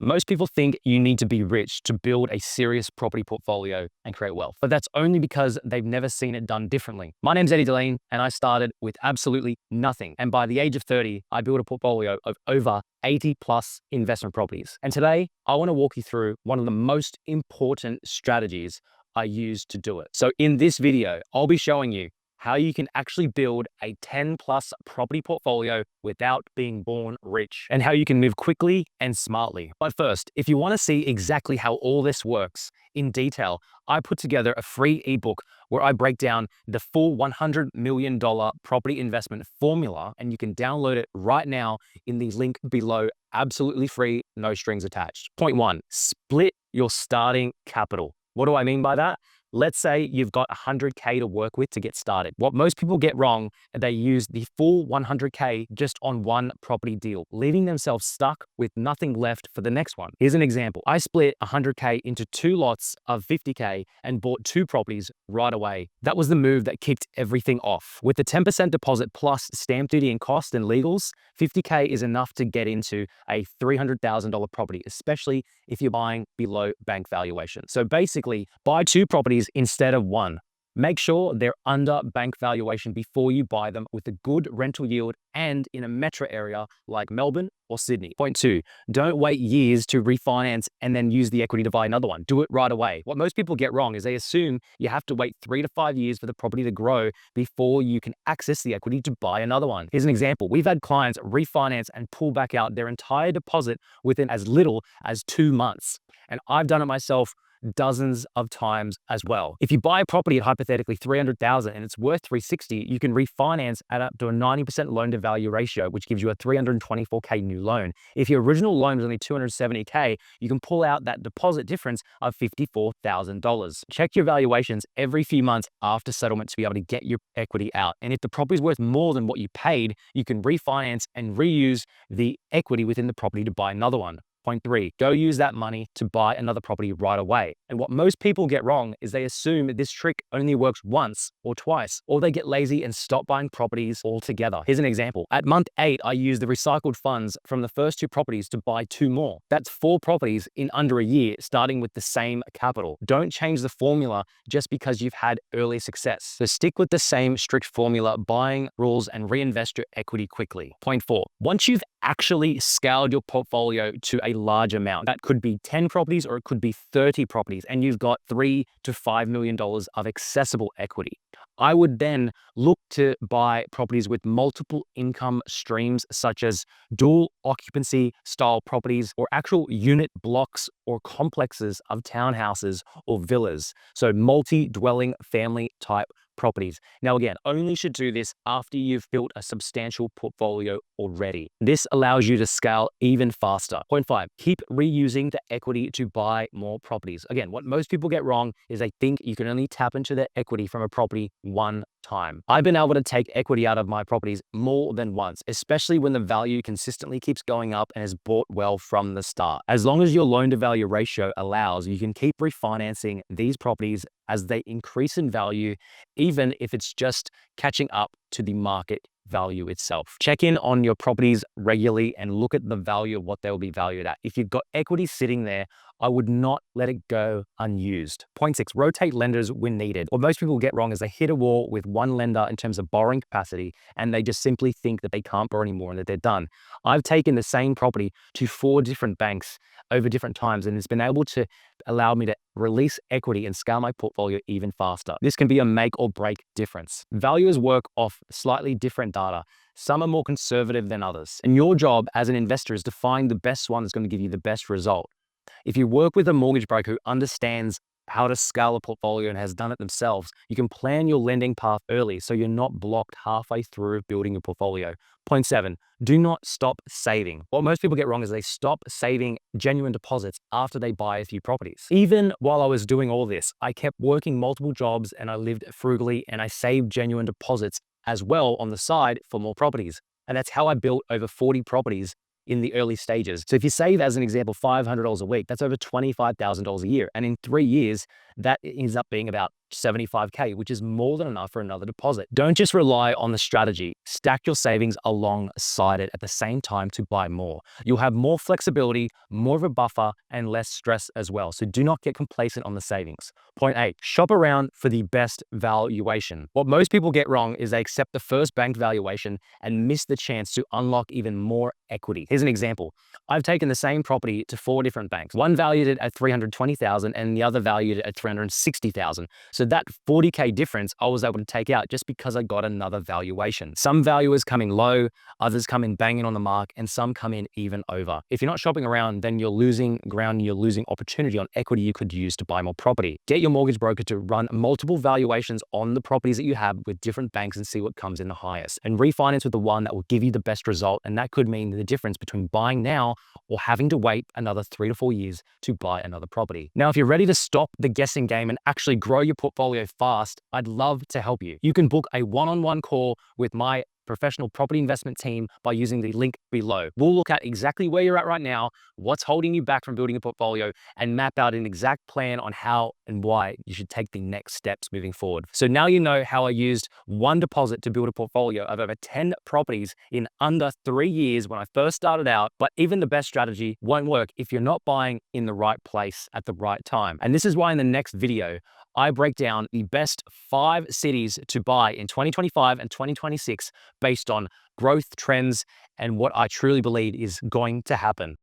Most people think you need to be rich to build a serious property portfolio and create wealth, but that's only because they've never seen it done differently. My name's Eddie Dilleen, and I started with absolutely nothing. And by the age of 30, I built a portfolio of over 80 plus investment properties. And today, I want to walk you through one of the most important strategies I use to do it. So in this video, I'll be showing you how you can actually build a 10 plus property portfolio without being born rich, and how you can move quickly and smartly. But first, if you want to see exactly how all this works in detail, I put together a free ebook where I break down the full $100 million property investment formula, and you can download it right now in the link below, absolutely free, no strings attached. Point one, split your starting capital. What do I mean by that? Let's say you've got 100K to work with to get started. What most people get wrong, they use the full 100K just on one property deal, leaving themselves stuck with nothing left for the next one. Here's an example. I split 100K into two lots of 50K and bought two properties right away. That was the move that kicked everything off. With the 10% deposit plus stamp duty and cost and legals, 50K is enough to get into a $300,000 property, especially if you're buying below bank valuation. So basically, buy two properties instead of one. Make sure they're under bank valuation before you buy them, with a good rental yield and in a metro area like Melbourne or Sydney. Point two, don't wait years to refinance and then use the equity to buy another one. Do it right away. What most people get wrong is they assume you have to wait 3 to 5 years for the property to grow before you can access the equity to buy another one. Here's an example. We've had clients refinance and pull back out their entire deposit within as little as 2 months. And I've done it myself dozens of times as well. If you buy a property at hypothetically 300,000 and it's worth 360, you can refinance at up to a 90% loan to value ratio, which gives you a 324K new loan. If your original loan was only 270K, you can pull out that deposit difference of $54,000. Check your valuations every few months after settlement to be able to get your equity out. And if the property is worth more than what you paid, you can refinance and reuse the equity within the property to buy another one. Point three, go use that money to buy another property right away. And what most people get wrong is they assume that this trick only works once or twice, or they get lazy and stop buying properties altogether. Here's an example. At month 8, I used the recycled funds from the first 2 properties to buy 2 more. That's 4 properties in under a year, starting with the same capital. Don't change the formula just because you've had early success. So stick with the same strict formula, buying rules, and reinvest your equity quickly. Point 4, once you've actually scaled your portfolio to a large amount, that could be 10 properties or it could be 30 properties, and you've got $3 to $5 million of accessible equity, I would then look to buy properties with multiple income streams, such as dual occupancy style properties or actual unit blocks or complexes of townhouses or villas. So multi-dwelling family type properties. Now again, only should do this after you've built a substantial portfolio already. This allows you to scale even faster. Point 5, keep reusing the equity to buy more properties. Again, what most people get wrong is they think you can only tap into the equity from a property one time. I've been able to take equity out of my properties more than once, especially when the value consistently keeps going up and is bought well from the start. As long as your loan to value ratio allows, you can keep refinancing these properties as they increase in value, even if it's just catching up to the market value itself. Check in on your properties regularly and look at the value of what they will be valued at. If you've got equity sitting there, I would not let it go unused. Point 6, rotate lenders when needed. What most people get wrong is they hit a wall with one lender in terms of borrowing capacity, and they just simply think that they can't borrow anymore and that they're done. I've taken the same property to 4 different banks over different times, and it's been able to allow me to release equity and scale my portfolio even faster. This can be a make or break difference. Valuers work off slightly different data. Some are more conservative than others. And your job as an investor is to find the best one that's going to give you the best result. If you work with a mortgage broker who understands how to scale a portfolio and has done it themselves, you can plan your lending path early so you're not blocked halfway through building your portfolio. Point 7, do not stop saving. What most people get wrong is they stop saving genuine deposits after they buy a few properties. Even while I was doing all this, I kept working multiple jobs and I lived frugally, and I saved genuine deposits as well on the side for more properties. And that's how I built over 40 properties in the early stages. So if you save, as an example, $500 a week, that's over $25,000 a year. And in 3 years, that ends up being about $75K, which is more than enough for another deposit. Don't just rely on the strategy. Stack your savings alongside it at the same time to buy more. You'll have more flexibility, more of a buffer, and less stress as well. So do not get complacent on the savings. Point 8, shop around for the best valuation. What most people get wrong is they accept the first bank valuation and miss the chance to unlock even more equity. Here's an example. I've taken the same property to 4 different banks. One valued it at $320,000 and the other valued it at $360,000. So that $40K difference I was able to take out just because I got another valuation. Some valuers come in low, others come in banging on the mark, and some come in even over. If you're not shopping around, then you're losing ground, you're losing opportunity on equity you could use to buy more property. Get your mortgage broker to run multiple valuations on the properties that you have with different banks and see what comes in the highest. And refinance with the one that will give you the best result, and that could mean the difference between buying now or having to wait another 3 to 4 years to buy another property. Now, if you're ready to stop the guessing game and actually grow your portfolio fast, I'd love to help you. You can book a one-on-one call with my professional property investment team by using the link below. We'll look at exactly where you're at right now, what's holding you back from building a portfolio, and map out an exact plan on how and why you should take the next steps moving forward. So now you know how I used one deposit to build a portfolio of over 10 properties in under 3 years when I first started out. But even the best strategy won't work if you're not buying in the right place at the right time. And this is why in the next video, I break down the best 5 cities to buy in 2025 and 2026 based on growth trends and what I truly believe is going to happen.